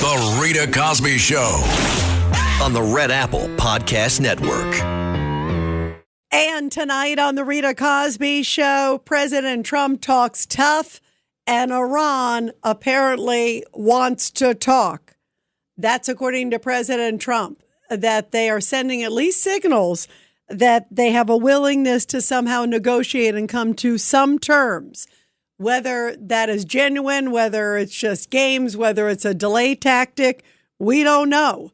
The Rita Cosby Show on the Red Apple Podcast Network. And tonight on the Rita Cosby Show, President Trump talks tough and Iran apparently wants to talk. That's according to President Trump, that they are sending at least signals that they have a willingness to somehow negotiate and come to some terms. Whether that is genuine, whether it's just games, whether it's a delay tactic, we don't know.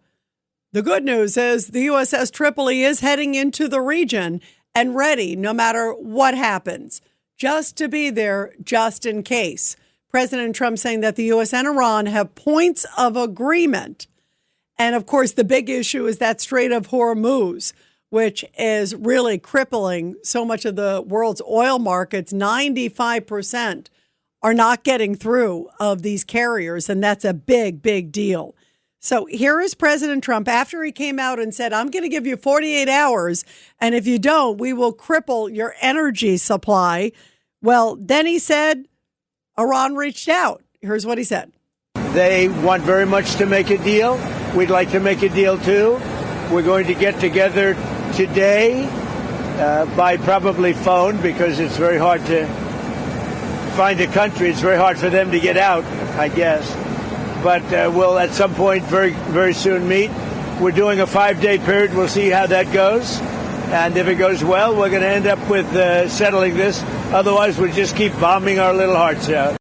The good news is the USS Tripoli is heading into the region and ready no matter what happens, just to be there just in case. President Trump saying that the U.S. and Iran have points of agreement. And of course, the big issue is that Strait of Hormuz, which is really crippling so much of the world's oil markets. 95% are not getting through of these carriers, and that's a big, big deal. So here is President Trump after he came out and said, I'm going to give you 48 hours, and if you don't, we will cripple your energy supply. Well, then he said Iran reached out. Here's what he said. They want very much to make a deal. We'd like to make a deal, too. We're going to get together today by probably phone because it's very hard to find a country. It's very hard for them to get out, I guess. But we'll at some point very, very soon meet. We're doing a 5-day period. We'll see how that goes. And if it goes well, we're going to end up with settling this. Otherwise, we'll just keep bombing our little hearts out.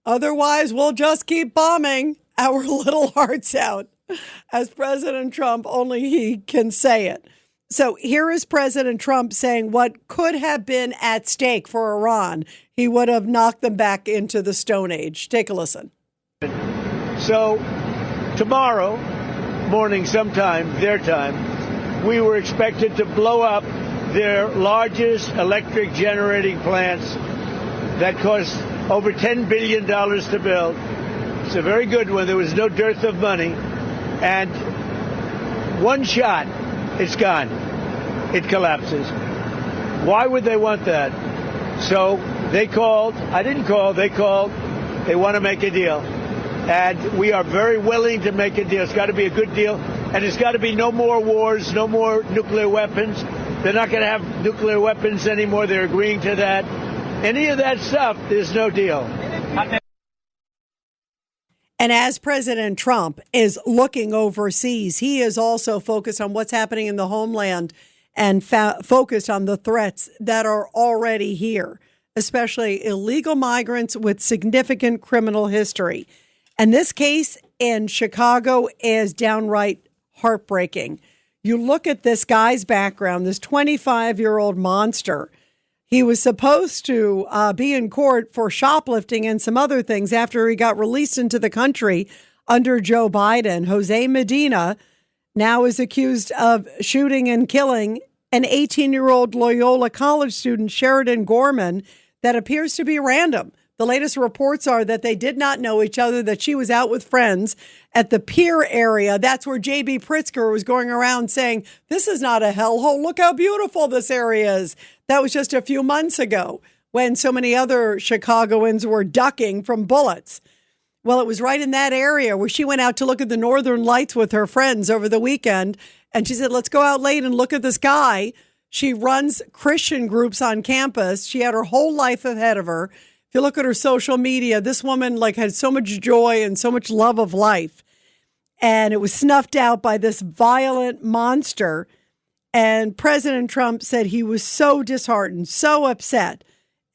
Otherwise, we'll just keep bombing our little hearts out. As President Trump, only he can say it. So here is President Trump saying what could have been at stake for Iran. He would have knocked them back into the Stone Age. Take a listen. So tomorrow morning sometime, their time, we were expected to blow up their largest electric generating plants that cost over $10 billion to build. It's a very good one. There was no dearth of money. And one shot, it's gone. It collapses. Why would they want that? So they called. I didn't call. They called. They want to make a deal. And we are very willing to make a deal. It's got to be a good deal. And it's got to be no more wars, no more nuclear weapons. They're not going to have nuclear weapons anymore. They're agreeing to that. Any of that stuff, there's no deal. And as President Trump is looking overseas, he is also focused on what's happening in the homeland and focused on the threats that are already here, especially illegal migrants with significant criminal history. And this case in Chicago is downright heartbreaking. You look at this guy's background, this 25-year-old monster. He was supposed to be in court for shoplifting and some other things after he got released into the country under Joe Biden. Jose Medina now is accused of shooting and killing an 18-year-old Loyola college student, Sheridan Gorman, that appears to be random. The latest reports are that they did not know each other, that she was out with friends at the pier area. That's where J.B. Pritzker was going around saying, this is not a hellhole. Look how beautiful this area is. That was just a few months ago when so many other Chicagoans were ducking from bullets. Well, it was right in that area where she went out to look at the Northern Lights with her friends over the weekend. And she said, let's go out late and look at this guy. She runs Christian groups on campus. She had her whole life ahead of her. If you look at her social media, this woman had so much joy and so much love of life. And it was snuffed out by this violent monster. And President Trump said he was so disheartened, so upset,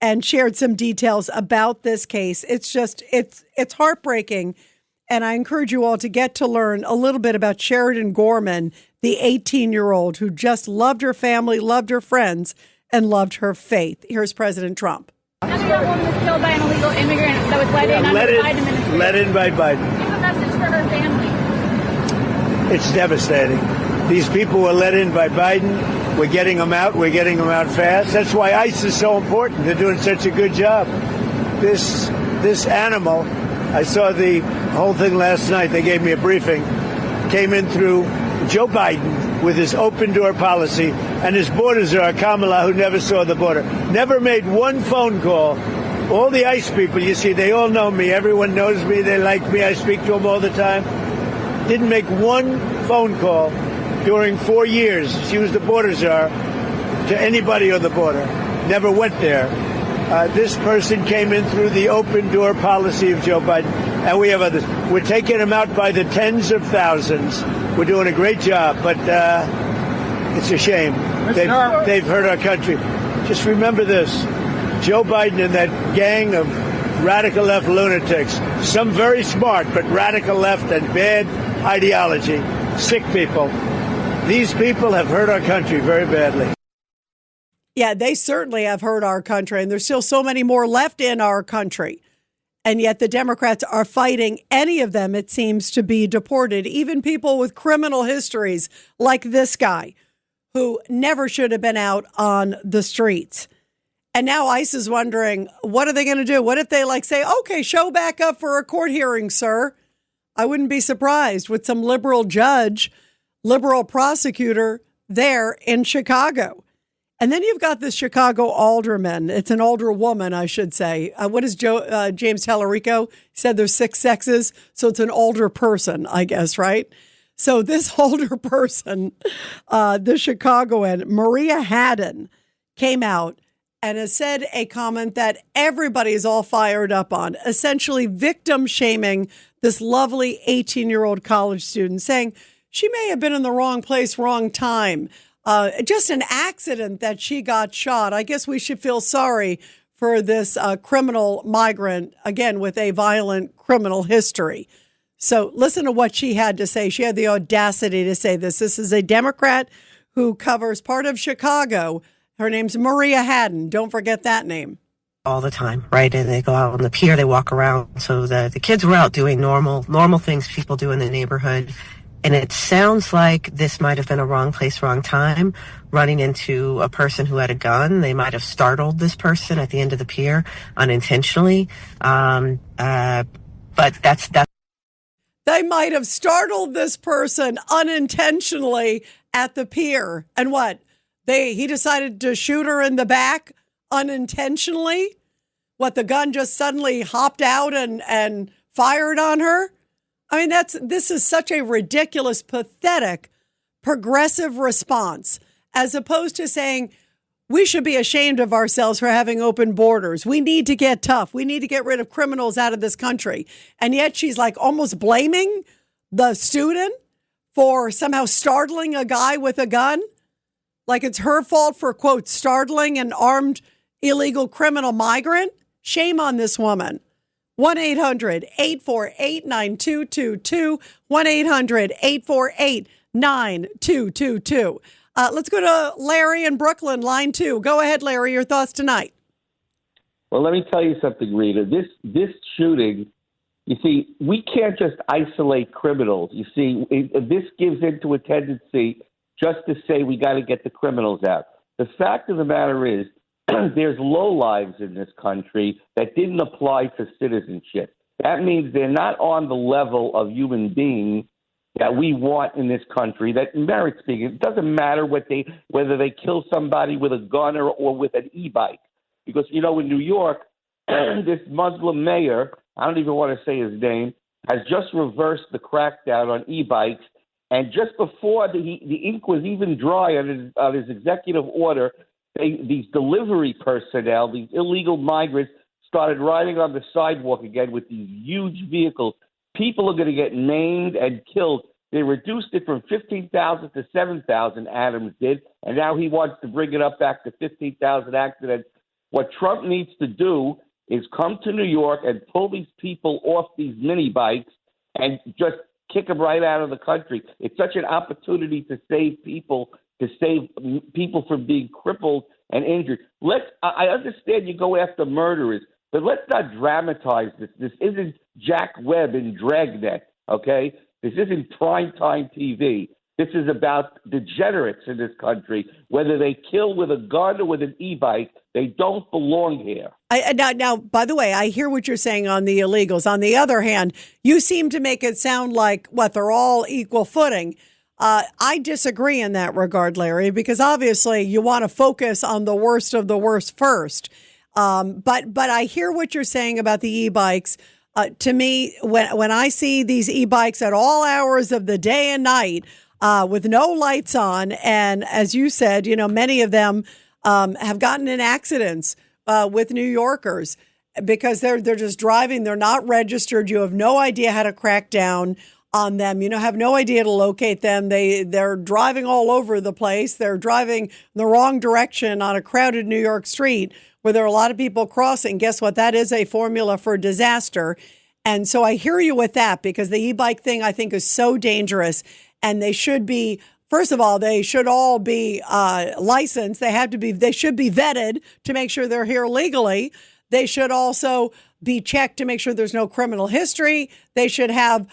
and shared some details about this case. It's just, it's heartbreaking. And I encourage you all to get to learn a little bit about Sheridan Gorman, the 18-year-old who just loved her family, loved her friends, and loved her faith. Here's President Trump. Another young woman was killed by an illegal immigrant that was let in under the Biden administration. Let in by Biden. Give a message for her family. It's devastating. These people were let in by Biden. We're getting them out. We're getting them out fast. That's why ICE is so important. They're doing such a good job. This animal, I saw the whole thing last night. They gave me a briefing. Came in through Joe Biden with his open door policy, and his border czar, Kamala, who never saw the border, never made one phone call All the ICE people, you see, they all know me. Everyone knows me. They like me. I speak to them all the time. Didn't make one phone call during 4 years. She was the border czar to anybody on the border. Never went there. This person came in through the open door policy of Joe Biden, and we have others. We're taking them out by the tens of thousands. We're doing a great job, but it's a shame. They've hurt our country. Just remember this. Joe Biden and that gang of radical left lunatics, some very smart, but radical left and bad ideology, sick people. These people have hurt our country very badly. Yeah, they certainly have hurt our country, and there's still so many more left in our country. And yet the Democrats are fighting any of them, it seems, to be deported, even people with criminal histories like this guy who never should have been out on the streets. And now ICE is wondering, what are they going to do? What if they say, okay, show back up for a court hearing, sir? I wouldn't be surprised with some liberal judge, liberal prosecutor there in Chicago. And then you've got this Chicago alderman. It's an older woman, I should say. What is James Tallarico? He said there's 6 sexes, so it's an older person, I guess, right? So this older person, the Chicagoan, Maria Haddon, came out and has said a comment that everybody is all fired up on, essentially victim shaming this lovely 18-year-old college student, saying she may have been in the wrong place, wrong time. Just an accident that she got shot. I guess we should feel sorry for this criminal migrant, again, with a violent criminal history. So listen to what she had to say. She had the audacity to say this. This is a Democrat who covers part of Chicago. Her name's Maria Haddon. Don't forget that name. All the time, right? And they go out on the pier, they walk around. So the kids were out doing normal things people do in the neighborhood. And it sounds like this might have been a wrong place, wrong time, running into a person who had a gun. They might have startled this person at the end of the pier unintentionally. But that's. They might have startled this person unintentionally at the pier. And what? He decided to shoot her in the back unintentionally? What, the gun just suddenly hopped out and fired on her? I mean, this is such a ridiculous, pathetic, progressive response, as opposed to saying we should be ashamed of ourselves for having open borders. We need to get tough. We need to get rid of criminals out of this country. And yet she's almost blaming the student for somehow startling a guy with a gun. Like it's her fault for, quote, startling an armed illegal criminal migrant. Shame on this woman. 1-800-848-9222, 1-800-848-9222. Let's go to Larry in Brooklyn, line 2. Go ahead, Larry, your thoughts tonight. Well, let me tell you something, Rita. This shooting, you see, we can't just isolate criminals. You see, this gives into a tendency just to say we got to get the criminals out. The fact of the matter is, there's lowlives in this country that didn't apply to citizenship. That means they're not on the level of human beings that we want in this country that merits being. It doesn't matter whether they kill somebody with a gun or with an e-bike. Because, in New York, this Muslim mayor, I don't even want to say his name, has just reversed the crackdown on e-bikes. And just before the ink was even dry on his executive order, these delivery personnel, these illegal migrants, started riding on the sidewalk again with these huge vehicles. People are going to get maimed and killed. They reduced it from 15,000 to 7,000, Adams did, and now he wants to bring it up back to 15,000 accidents. What Trump needs to do is come to New York and pull these people off these mini bikes and just kick them right out of the country. It's such an opportunity to save people from being crippled and injured. I understand you go after murderers, but let's not dramatize this. This isn't Jack Webb in Dragnet, okay? This isn't primetime TV. This is about degenerates in this country. Whether they kill with a gun or with an e-bike, they don't belong here. Now, by the way, I hear what you're saying on the illegals. On the other hand, you seem to make it sound like, they're all equal footing. I disagree in that regard, Larry, because obviously you want to focus on the worst of the worst first. But I hear what you're saying about the e-bikes. To me, when I see these e-bikes at all hours of the day and night with no lights on, and as you said, many of them have gotten in accidents with New Yorkers because they're just driving. They're not registered. You have no idea how to crack down on them. Have no idea to locate them. They're driving all over the place. They're driving in the wrong direction on a crowded New York street where there are a lot of people crossing. Guess what? That is a formula for disaster. And so I hear you with that, because the e-bike thing I think is so dangerous, and they should be, first of all, they should all be licensed. They should be vetted to make sure they're here legally. They should also be checked to make sure there's no criminal history. They should have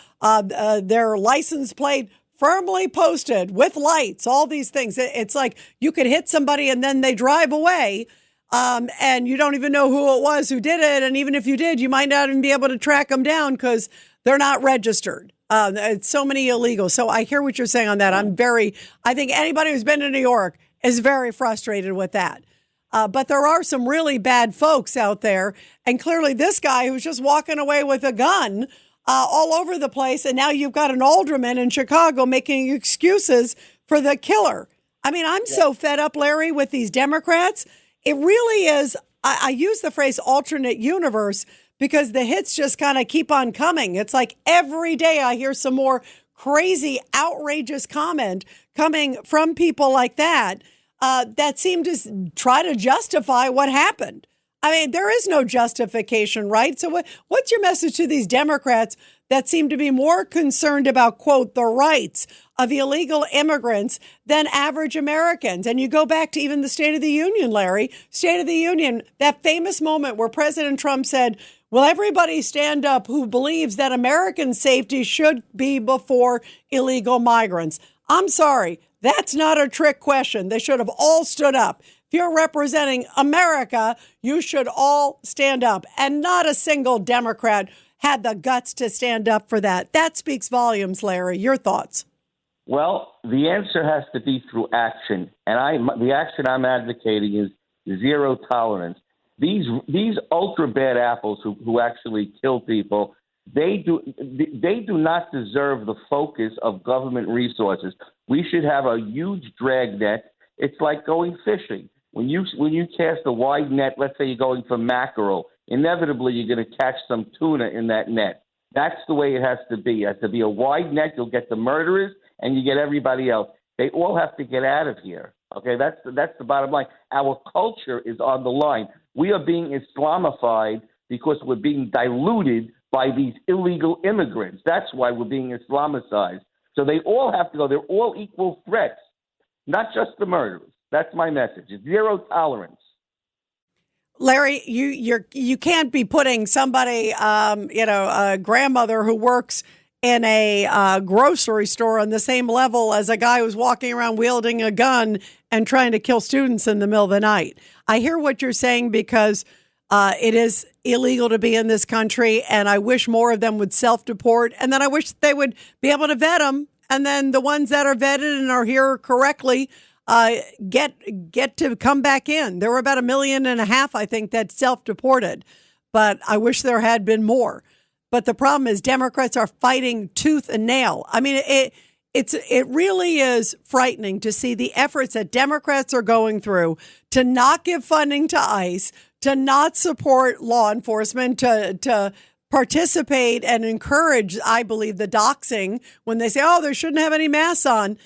their license plate firmly posted with lights, all these things. It's like you could hit somebody and then they drive away, and you don't even know who it was who did it. And even if you did, you might not even be able to track them down because they're not registered. It's so many illegals. So I hear what you're saying on that. I think anybody who's been to New York is very frustrated with that. But there are some really bad folks out there. And clearly this guy who's just walking away with a gun all over the place. And now you've got an alderman in Chicago making excuses for the killer. I mean, I'm so fed up, Larry, with these Democrats. It really is. I use the phrase alternate universe because the hits just kind of keep on coming. It's like every day I hear some more crazy, outrageous comment coming from people like that. That seem to try to justify what happened. I mean, there is no justification, right? So what's your message to these Democrats that seem to be more concerned about, quote, the rights of illegal immigrants than average Americans? And you go back to even the State of the Union, Larry, State of the Union, that famous moment where President Trump said, will everybody stand up who believes that American safety should be before illegal migrants? I'm sorry. That's not a trick question. They should have all stood up. If you're representing America, you should all stand up. And not a single Democrat had the guts to stand up for that. That speaks volumes, Larry. Your thoughts? Well, the answer has to be through action. And the action I'm advocating is zero tolerance. These ultra bad apples who actually kill people, they do not deserve the focus of government resources. We should have a huge drag net. It's like going fishing. When you cast a wide net, let's say you're going for mackerel, inevitably you're going to catch some tuna in that net. That's the way it has to be. It has to be a wide net. You'll get the murderers and you get everybody else. They all have to get out of here. Okay, that's the bottom line. Our culture is on the line. We are being Islamified because we're being diluted by these illegal immigrants. That's why we're being Islamicized. So they all have to go. They're all equal threats, not just the murderers. That's my message. It's zero tolerance. Larry, you can't be putting somebody, a grandmother who works in a grocery store on the same level as a guy who's walking around wielding a gun and trying to kill students in the middle of the night. I hear what you're saying because it is illegal to be in this country, and I wish more of them would self-deport, and then I wish they would be able to vet them, and then the ones that are vetted and are here correctly get to come back in. There were about 1.5 million, I think, that self-deported, but I wish there had been more. But the problem is Democrats are fighting tooth and nail. I mean, it really is frightening to see the efforts that Democrats are going through to not give funding to ICE, to not support law enforcement, to participate and encourage, I believe, the doxing when they say, oh, they shouldn't have any masks on.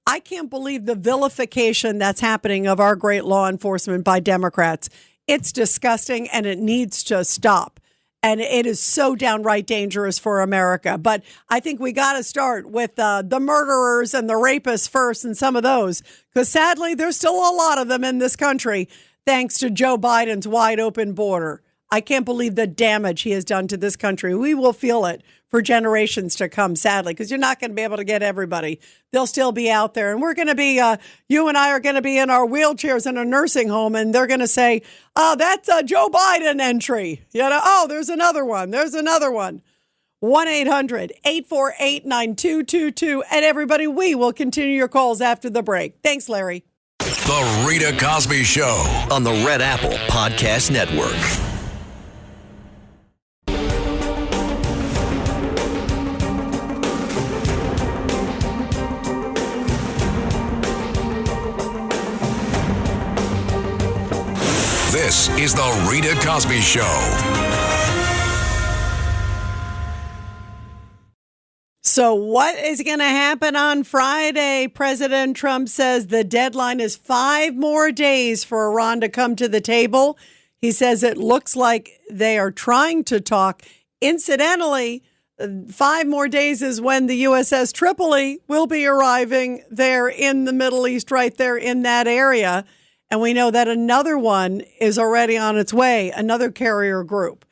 I can't believe the vilification that's happening of our great law enforcement by Democrats. It's disgusting and it needs to stop. And it is so downright dangerous for America. But I think we got to start with the murderers and the rapists first and some of those, because sadly, there's still a lot of them in this country, thanks to Joe Biden's wide open border. I can't believe the damage he has done to this country. We will feel it for generations to come, sadly, because you're not going to be able to get everybody. They'll still be out there. And we're going to be, you and I are going to be in our wheelchairs in a nursing home, and they're going to say, oh, that's a Joe Biden entry. Oh, there's another one. There's another one. 1-800-848-9222. And everybody, we will continue your calls after the break. Thanks, Larry. The Rita Cosby Show on the Red Apple Podcast Network. This is the Rita Cosby Show. So what is going to happen on Friday? President Trump says the deadline is 5 more days for Iran to come to the table. He says it looks like they are trying to talk. Incidentally, 5 more days is when the USS Tripoli will be arriving there in the Middle East, right there in that area. And we know that another one is already on its way, another carrier group.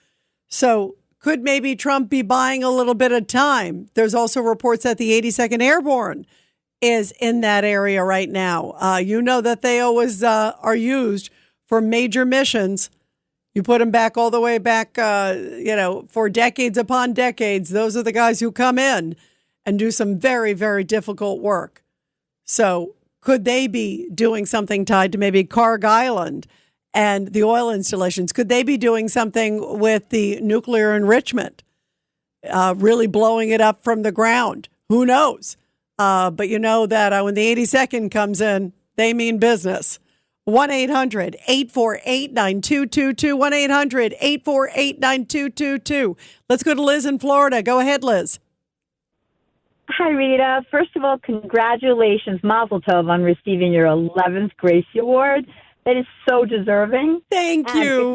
So could maybe Trump be buying a little bit of time? There's also reports that the 82nd Airborne is in that area right now. You know that they always are used for major missions. You put them back all the way back, for decades upon decades. Those are the guys who come in and do some very, very difficult work. So could they be doing something tied to maybe Carg Island and the oil installations? Could they be doing something with the nuclear enrichment, really blowing it up from the ground? Who knows? But you know that when the 82nd comes in, they mean business. 1-800-848-9222, 1-800-848-9222. Let's go to Liz in Florida. Go ahead, Liz. Hi, Rita. First of all, congratulations, Mazel Tov, on receiving your 11th Gracie Award. That is so deserving. Thank you.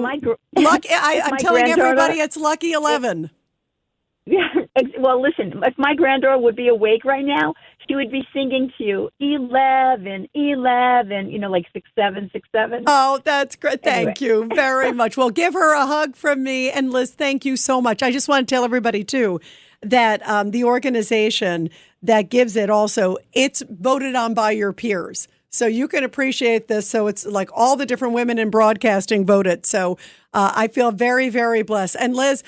Lucky, I'm telling everybody it's lucky 11. Yeah. Well, listen, if my granddaughter would be awake right now, she would be singing to you 11, 11, like 6-7, 6-7. Oh, that's great. Thank you very much. Well, give her a hug from me. And Liz, thank you so much. I just want to tell everybody, too, that the organization that gives it also, it's voted on by your peers. So you can appreciate this. So it's like all the different women in broadcasting voted. So I feel very, very blessed. And Liz,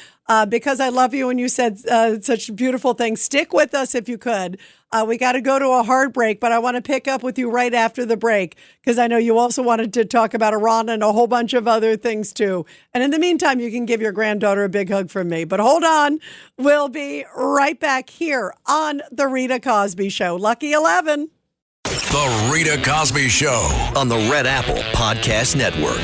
because I love you and you said such beautiful things, stick with us if you could. We got to go to a hard break, but I want to pick up with you right after the break because I know you also wanted to talk about Iran and a whole bunch of other things too. And in the meantime, you can give your granddaughter a big hug from me. But hold on. We'll be right back here on The Rita Cosby Show. Lucky 11. The Rita Cosby Show on the Red Apple Podcast Network.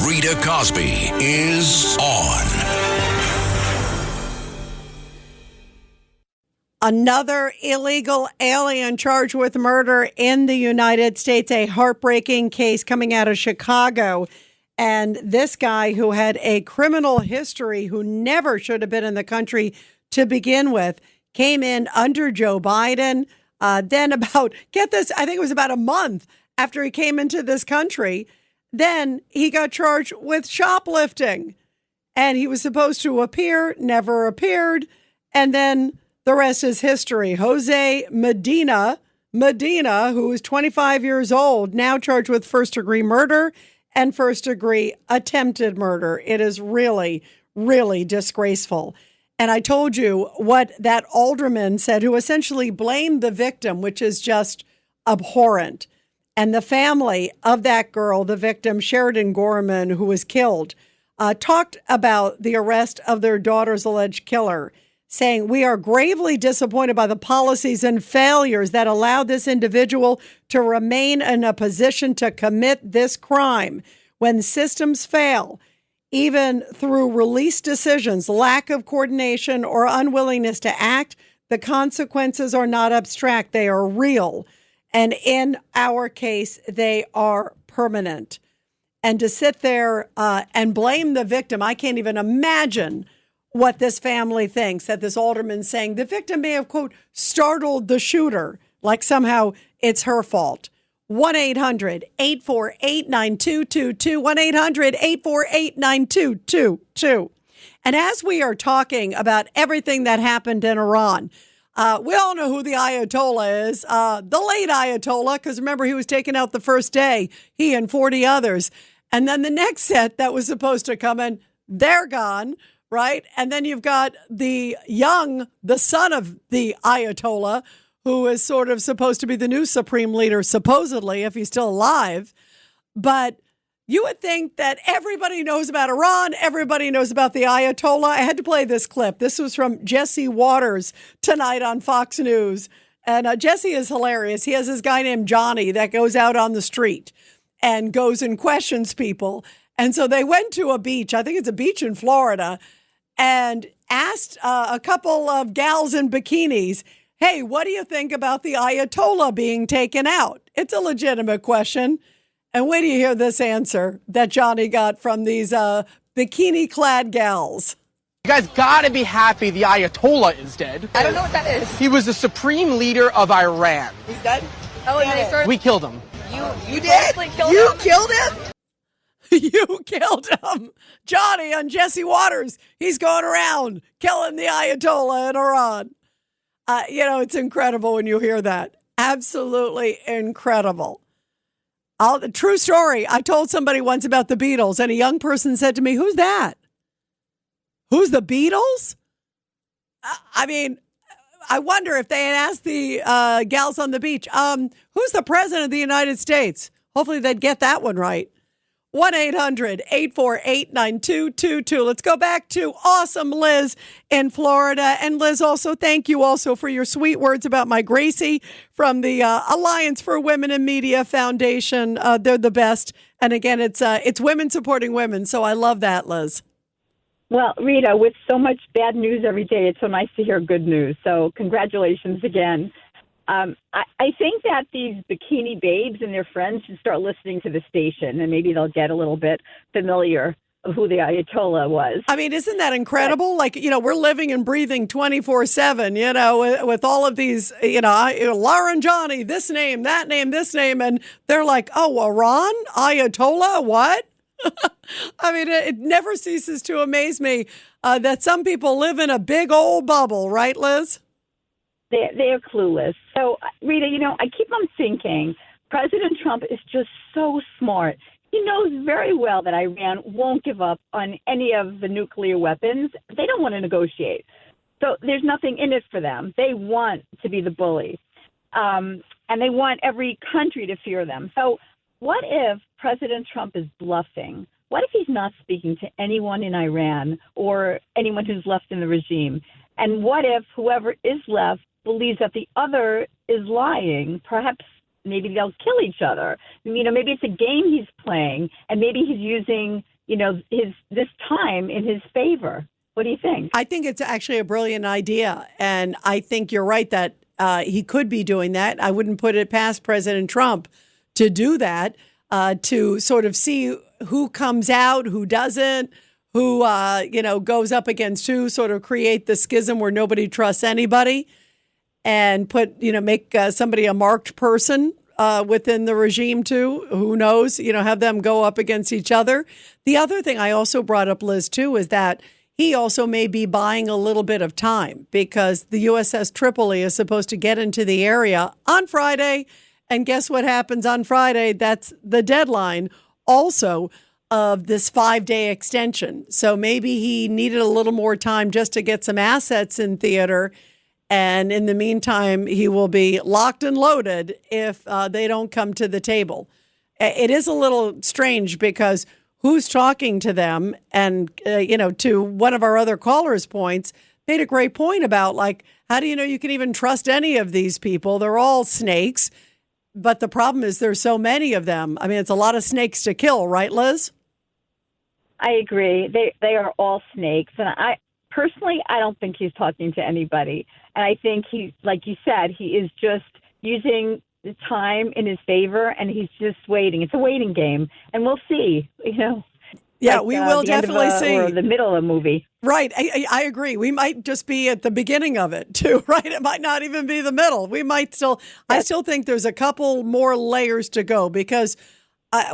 Rita Cosby is on. Another illegal alien charged with murder in the United States, a heartbreaking case coming out of Chicago. And this guy who had a criminal history, who never should have been in the country to begin with, came in under Joe Biden. Then get this, I think it was about a month after he came into this country, then he got charged with shoplifting. And he was supposed to appear, never appeared. And then the rest is history. Jose Medina, who is 25 years old, now charged with first-degree murder and first-degree attempted murder. It is really, really disgraceful. And I told you what that alderman said, who essentially blamed the victim, which is just abhorrent. And the family of that girl, the victim, Sheridan Gorman, who was killed, talked about the arrest of their daughter's alleged killer, saying, "We are gravely disappointed by the policies and failures that allow this individual to remain in a position to commit this crime. When systems fail, even through release decisions, lack of coordination, or unwillingness to act, the consequences are not abstract. They are real. And in our case, they are permanent." And to sit there and blame the victim, I can't even imagine what this family thinks, that this alderman saying the victim may have, quote, startled the shooter, like somehow it's her fault. 1-800-848-9222, 1-800-848-9222. And as we are talking about everything that happened in Iran, We all know who the Ayatollah is, the late Ayatollah, because remember, he was taken out the first day, he and 40 others. And then the next set that was supposed to come in, they're gone, right? And then you've got the son of the Ayatollah, who is sort of supposed to be the new supreme leader, supposedly, if he's still alive. But you would think that everybody knows about Iran, everybody knows about the Ayatollah. I had to play this clip. This was from Jesse Waters tonight on Fox News. And Jesse is hilarious. He has this guy named Johnny that goes out on the street and goes and questions people. And so they went to a beach, I think it's a beach in Florida, and asked a couple of gals in bikinis, hey, what do you think about the Ayatollah being taken out? It's a legitimate question. And wait till you hear this answer that Johnny got from these bikini-clad gals. You guys gotta be happy the Ayatollah is dead. I don't know what that is. He was the supreme leader of Iran. He's dead? Oh, and they started... We killed him. You did? You killed him? You killed him. Johnny on Jesse Waters. He's going around killing the Ayatollah in Iran. It's incredible when you hear that. Absolutely incredible. True story. I told somebody once about the Beatles, and a young person said to me, who's that? Who's the Beatles? I mean, I wonder if they had asked the gals on the beach, who's the president of the United States? Hopefully they'd get that one right. 1-800-848-9222. Let's go back to awesome Liz in Florida. And Liz, also, thank you also for your sweet words about my Gracie from the Alliance for Women in Media Foundation. They're the best. And again, it's women supporting women. So I love that, Liz. Well, Rita, with so much bad news every day, it's so nice to hear good news. So congratulations again. I think that these bikini babes and their friends should start listening to the station, and maybe they'll get a little bit familiar of who the Ayatollah was. I mean, isn't that incredible? Like, we're living and breathing 24/7, with all of these, Laura and Johnny, this name, that name, this name. And they're like, oh, Iran? Ayatollah? What? I mean, it never ceases to amaze me that some people live in a big old bubble, right, Liz? They're clueless. So, Rita, I keep on thinking President Trump is just so smart. He knows very well that Iran won't give up on any of the nuclear weapons. They don't want to negotiate. So there's nothing in it for them. They want to be the bully. And they want every country to fear them. So what if President Trump is bluffing? What if he's not speaking to anyone in Iran or anyone who's left in the regime? And what if whoever is left believes that the other is lying? Perhaps maybe they'll kill each other. Maybe it's a game he's playing, and maybe he's using, this time in his favor. What do you think? I think it's actually a brilliant idea, and I think you're right that he could be doing that. I wouldn't put it past President Trump to do that, to sort of see who comes out, who doesn't, who goes up against who, sort of create the schism where nobody trusts anybody. And make somebody a marked person within the regime too. Who knows? Have them go up against each other. The other thing I also brought up, Liz, too, is that he also may be buying a little bit of time because the USS Tripoli is supposed to get into the area on Friday. And guess what happens on Friday? That's the deadline also of this 5-day extension. So maybe he needed a little more time just to get some assets in theater. And in the meantime, he will be locked and loaded if they don't come to the table. It is a little strange because who's talking to them? And, to one of our other callers' points, made a great point about, how do you know you can even trust any of these people? They're all snakes. But the problem is there's so many of them. I mean, it's a lot of snakes to kill, right, Liz? I agree. They are all snakes. And I don't think he's talking to anybody. And I think he, like you said, he is just using the time in his favor, and he's just waiting. It's a waiting game, and we'll see. Yeah, we will definitely see. Or the middle of a movie. Right. I agree. We might just be at the beginning of it too, right? It might not even be the middle. We might still. Yes. I still think there's a couple more layers to go because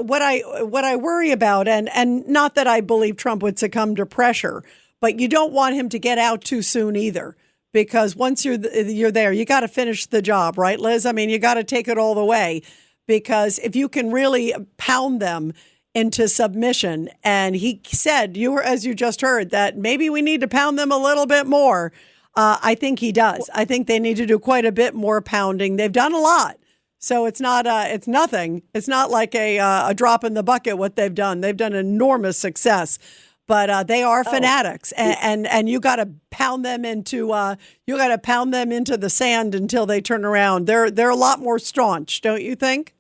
what I worry about, and not that I believe Trump would succumb to pressure, but you don't want him to get out too soon either. because once you're there, you got to finish the job, right, Liz? I mean, you got to take it all the way, because if you can really pound them into submission, and he said, as you just heard, that maybe we need to pound them a little bit more. I think he does. I think they need to do quite a bit more pounding. They've done a lot. So it's not, it's nothing. It's not like a drop in the bucket what they've done. They've done enormous success, but they are fanatics, and you got to pound them into the sand until they turn around. They're a lot more staunch, don't you think?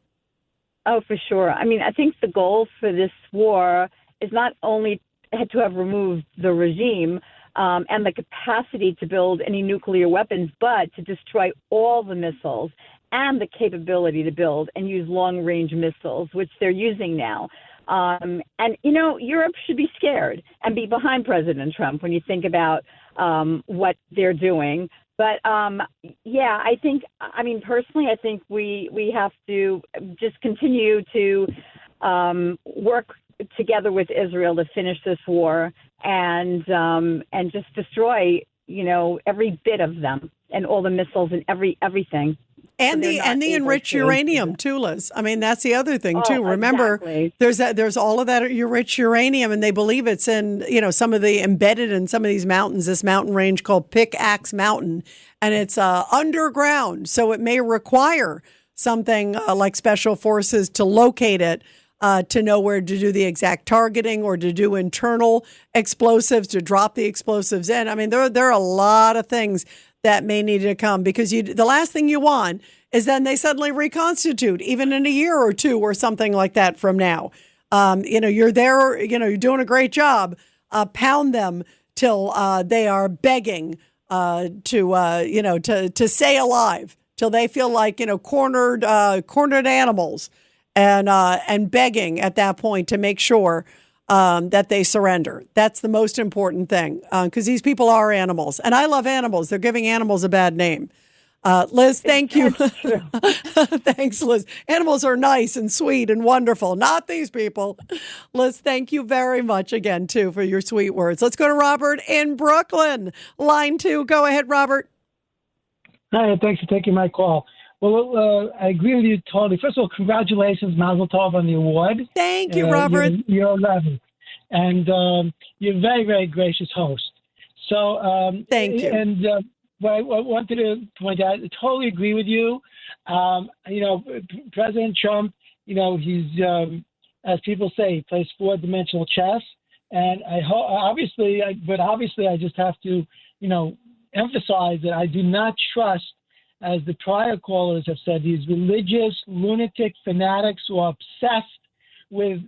Oh, for sure. I mean, I think the goal for this war is not only to have removed the regime and the capacity to build any nuclear weapons, but to destroy all the missiles and the capability to build and use long-range missiles, which they're using now. And, Europe should be scared and be behind President Trump when you think about what they're doing. But, personally, I think we have to just continue to work together with Israel to finish this war and just destroy, every bit of them and all the missiles and everything. And the enriched uranium too, Liz. I mean, that's the other thing too. Remember, exactly. There's all of that enriched uranium, and they believe it's in some of the embedded in some of these mountains. This mountain range called Pickaxe Mountain, and it's underground, so it may require something like special forces to locate it, to know where to do the exact targeting or to do internal explosives to drop the explosives in. I mean, there are a lot of things that may need to come, because the last thing you want is then they suddenly reconstitute, even in a year or two or something like that from now. You're there, you're doing a great job. Pound them till they are begging to stay alive, till they feel like cornered animals, and begging at that point to make sure that they surrender. That's the most important thing, because these people are animals. And I love animals. They're giving animals a bad name. Liz, thank you. Thanks, Liz. Animals are nice and sweet and wonderful. Not these people. Liz, thank you very much again, too, for your sweet words. Let's go to Robert in Brooklyn. Line 2. Go ahead, Robert. Hi, thanks for taking my call. Well, I agree with you totally. First of all, congratulations, Mazel Tov, on the award. Thank you, Robert. You're 11. And you're a very, very gracious host. So, thank you. And what I wanted to point out, I totally agree with you. President Trump, he's, as people say, he plays four-dimensional chess. And obviously, I just have to, emphasize that I do not trust, as the prior callers have said, these religious lunatic fanatics who are obsessed with,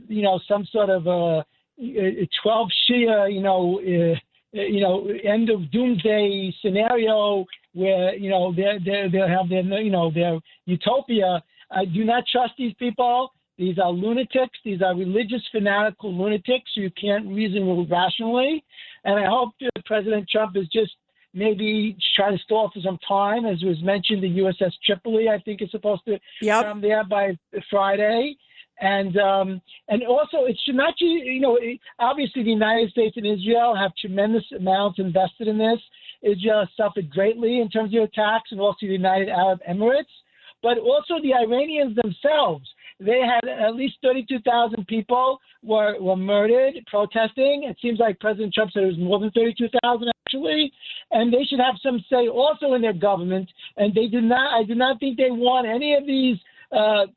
some sort of a 12 Shia, end of doomsday scenario where, they'll have their utopia. I do not trust these people. These are lunatics. These are religious fanatical lunatics who you can't reason rationally. And I hope that President Trump is just maybe try to stall for some time. As was mentioned, the USS Tripoli, I think, is supposed to come there by Friday. And also, it should not, obviously the United States and Israel have tremendous amounts invested in this. Israel suffered greatly in terms of attacks, and also the United Arab Emirates. But also the Iranians themselves. They had at least 32,000 people were murdered protesting. It seems like President Trump said it was more than 32,000 actually. And they should have some say also in their government. And I do not think they want any of these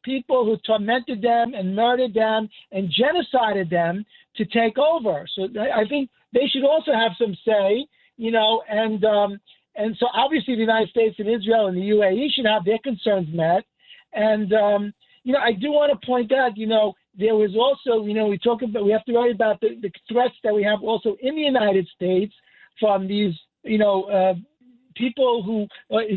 people who tormented them and murdered them and genocided them to take over. So I think they should also have some say, and so obviously the United States and Israel and the UAE should have their concerns met. And, I do want to point out, there was also, we have to worry about the threats that we have also in the United States from these, people who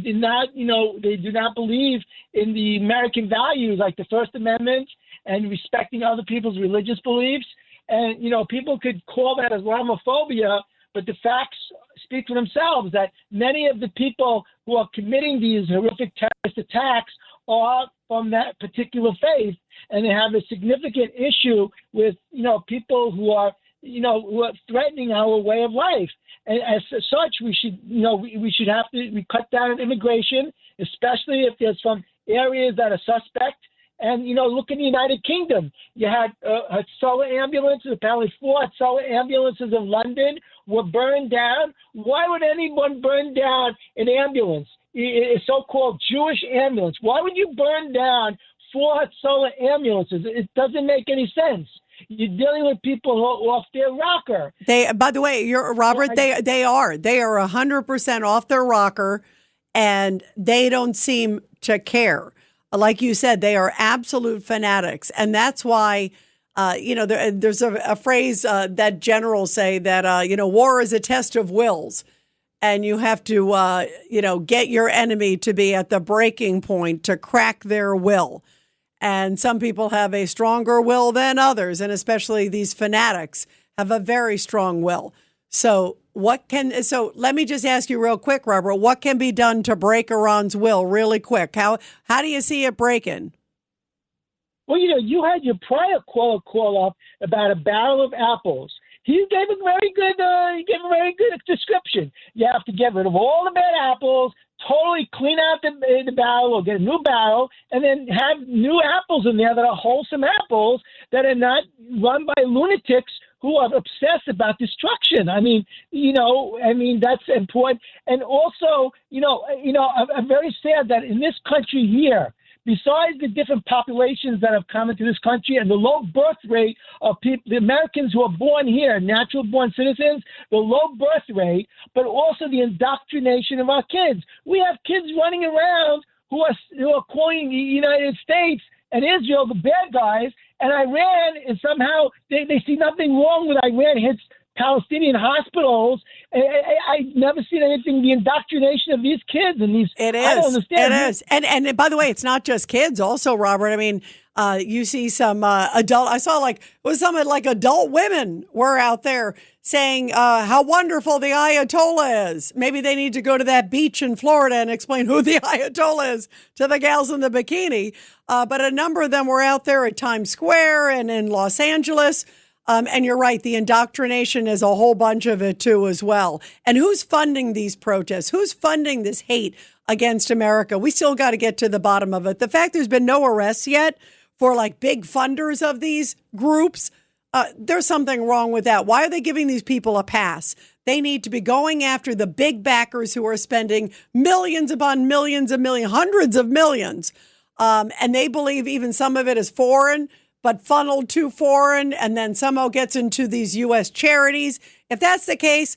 did not, they do not believe in the American values like the First Amendment and respecting other people's religious beliefs. And, people could call that Islamophobia, but the facts speak for themselves that many of the people who are committing these horrific terrorist attacks are from that particular faith, and they have a significant issue with, people who are, who are threatening our way of life. And as such, we should have to cut down on immigration, especially if there's from areas that are suspect. And, look in the United Kingdom. You had solar ambulances, apparently 4 solar ambulances in London were burned down. Why would anyone burn down an ambulance, a so-called Jewish ambulance? Why would you burn down 4 solar ambulances? It doesn't make any sense. You're dealing with people who are off their rocker. By the way, Robert. They are 100% off their rocker, and they don't seem to care. Like you said, they are absolute fanatics, and that's why. There's a phrase that generals say that war is a test of wills, and you have to get your enemy to be at the breaking point to crack their will. And some people have a stronger will than others, and especially these fanatics have a very strong will. So let me just ask you real quick, Robert, what can be done to break Iran's will really quick? How do you see it breaking? Well, you had your prior caller call up about a barrel of apples. He gave a very good description. You have to get rid of all the bad apples, totally clean out the barrel or get a new barrel, and then have new apples in there that are wholesome apples that are not run by lunatics who are obsessed about destruction. That's important. And also, I'm very sad that in this country here, besides the different populations that have come into this country and the low birth rate of people, the Americans who are born here, natural born citizens, the low birth rate, but also the indoctrination of our kids. We have kids running around who are calling the United States and Israel the bad guys, and Iran is somehow, they see nothing wrong with Iran hits Palestinian hospitals. I've never seen anything, the indoctrination of these kids and these. It is. I don't understand. It is. And by the way, it's not just kids also, Robert. I mean, you see some adult, I saw some adult women were out there saying how wonderful the Ayatollah is. Maybe they need to go to that beach in Florida and explain who the Ayatollah is to the gals in the bikini. But a number of them were out there at Times Square and in Los Angeles. And you're right, the indoctrination is a whole bunch of it, too, as well. And who's funding these protests? Who's funding this hate against America? We still got to get to the bottom of it. The fact there's been no arrests yet for big funders of these groups, there's something wrong with that. Why are they giving these people a pass? They need to be going after the big backers who are spending millions upon millions of millions, hundreds of millions. And they believe even some of it is foreign, but funneled to foreign, and then somehow gets into these U.S. charities. If that's the case,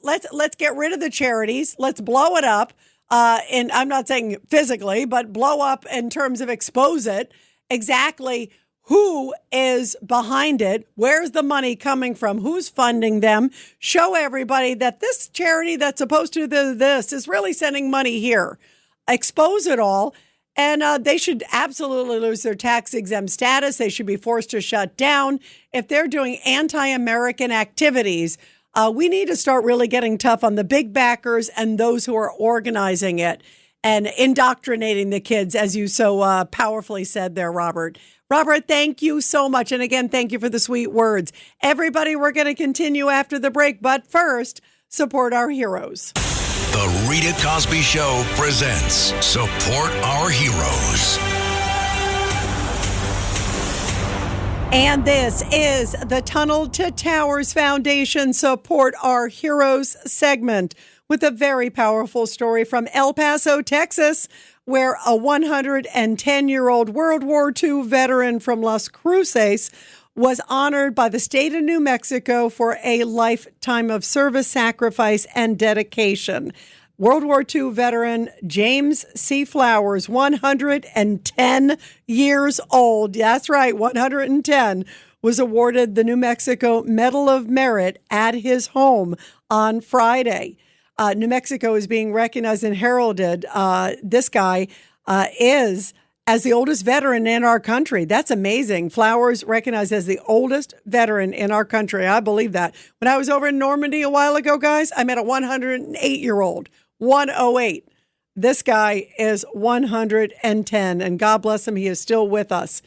let's get rid of the charities. Let's blow it up. And I'm not saying physically, but blow up in terms of expose it. Exactly who is behind it? Where's the money coming from? Who's funding them? Show everybody that this charity that's supposed to do this is really sending money here. Expose it all. And they should absolutely lose their tax-exempt status. They should be forced to shut down. If they're doing anti-American activities, we need to start really getting tough on the big backers and those who are organizing it and indoctrinating the kids, as you so powerfully said there, Robert. Robert, thank you so much. And again, thank you for the sweet words. Everybody, we're going to continue after the break. But first, support our heroes. The Rita Cosby Show presents Support Our Heroes. And this is the Tunnel to Towers Foundation Support Our Heroes segment with a very powerful story from El Paso, Texas, where a 110-year-old World War II veteran from Las Cruces was honored by the state of New Mexico for a lifetime of service, sacrifice, and dedication. World War II veteran James C. Flowers, 110 years old. That's right, 110, was awarded the New Mexico Medal of Merit at his home on Friday. New Mexico is being recognized and heralded. This guy is as the oldest veteran in our country. That's amazing. Flowers recognized as the oldest veteran in our country. I believe that. When I was over in Normandy a while ago, guys, I met a 108-year-old, 108. This guy is 110, and God bless him, he is still with us.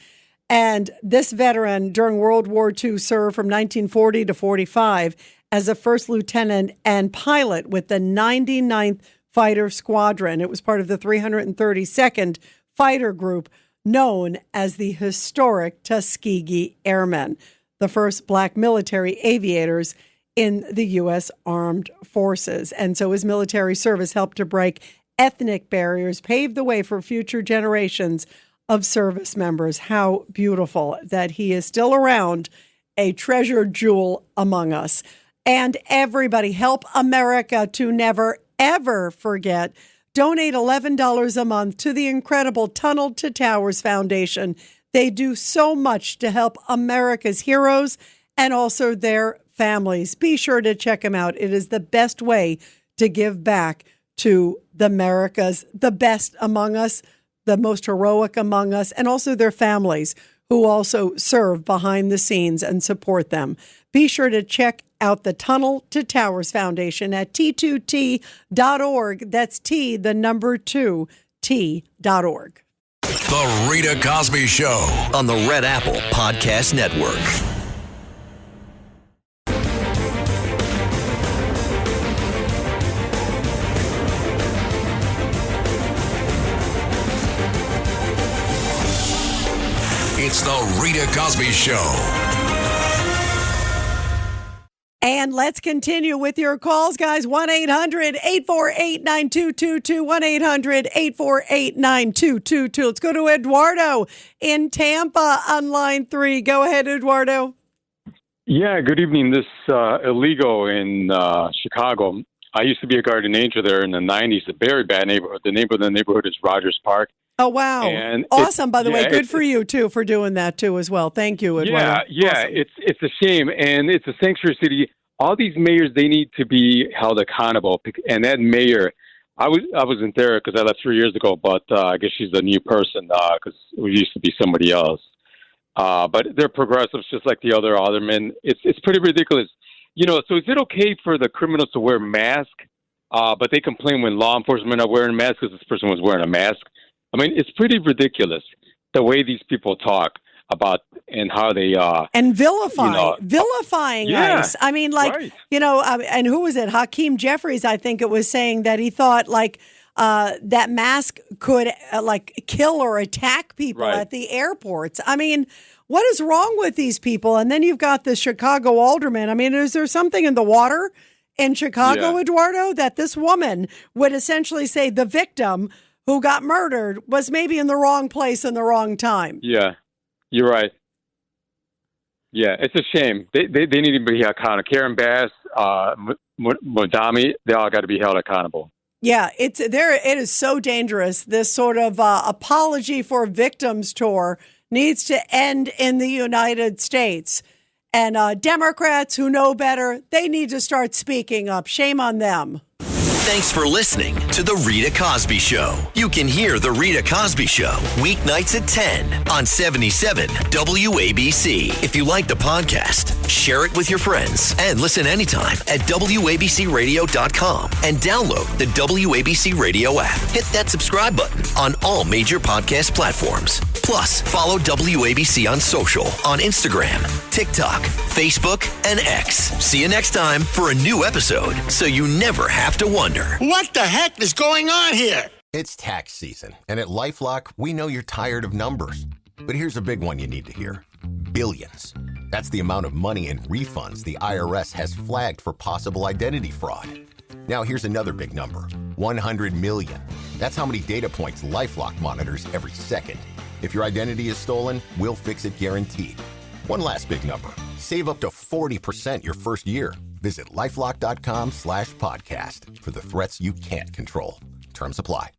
And this veteran during World War II served from 1940 to 45 as a first lieutenant and pilot with the 99th Fighter Squadron. It was part of the 332nd Fighter Group, known as the historic Tuskegee Airmen, the first black military aviators in the U.S. Armed Forces. And so his military service helped to break ethnic barriers, pave the way for future generations of service members. How beautiful that he is still around, a treasured jewel among us. And everybody, help America to never, ever forget. Donate $11 a month to the incredible Tunnel to Towers Foundation. They do so much to help America's heroes and also their families. Be sure to check them out. It is the best way to give back to the Americas, the best among us, the most heroic among us, and also their families who also serve behind the scenes and support them. Be sure to check out the Tunnel to Towers Foundation at T2T.org. That's T, the number 2, T.org. The Rita Cosby Show on the Red Apple Podcast Network. It's the Rita Cosby Show. And let's continue with your calls, guys. 1-800-848-9222. 1-800-848-9222. Let's go to Eduardo in Tampa on line 3. Go ahead, Eduardo. Yeah, good evening. This illegal in Chicago. I used to be a guardian angel there in the 90s, a very bad neighborhood. The name of the neighborhood is Rogers Park. Oh, wow. And awesome, by the way. Good for you, too, for doing that, too, as well. Thank you, Eduardo. Yeah, awesome. It's a shame. And it's a sanctuary city. All these mayors, they need to be held accountable. And that mayor, I wasn't there because I left 3 years ago, but I guess she's a new person because we used to be somebody else. But they're progressives just like the other aldermen. It's pretty ridiculous. You know, so is it okay for the criminals to wear masks, but they complain when law enforcement are wearing masks because this person was wearing a mask? I mean, it's pretty ridiculous the way these people talk about and how they and vilifying ICE. I mean, like, right. And who was it? Hakeem Jeffries, I think it was, saying that he thought like that mask could kill or attack people at the airports. I mean, what is wrong with these people? And then you've got the Chicago alderman. I mean, is there something in the water in Chicago, Eduardo, that this woman would essentially say the victim who got murdered was maybe in the wrong place in the wrong time? Yeah, you're right. Yeah, it's a shame. They need to be accountable. Karen Bass, Madami, they all got to be held accountable. Yeah, it is so dangerous. This sort of apology for victims tour needs to end in the United States. And Democrats who know better, they need to start speaking up. Shame on them. Thanks for listening to The Rita Cosby Show. You can hear The Rita Cosby Show weeknights at 10 on 77 WABC. If you like the podcast, share it with your friends and listen anytime at WABCRadio.com and download the WABC Radio app. Hit that subscribe button on all major podcast platforms. Plus, follow WABC on social on Instagram, TikTok, Facebook, and X. See you next time for a new episode so you never have to wonder. What the heck is going on here? It's tax season, and at LifeLock, we know you're tired of numbers. But here's a big one you need to hear. Billions. That's the amount of money in refunds the IRS has flagged for possible identity fraud. Now here's another big number. 100 million. That's how many data points LifeLock monitors every second. If your identity is stolen, we'll fix it guaranteed. One last big number. Save up to 40% your first year. Visit LifeLock.com/podcast for the threats you can't control. Terms apply.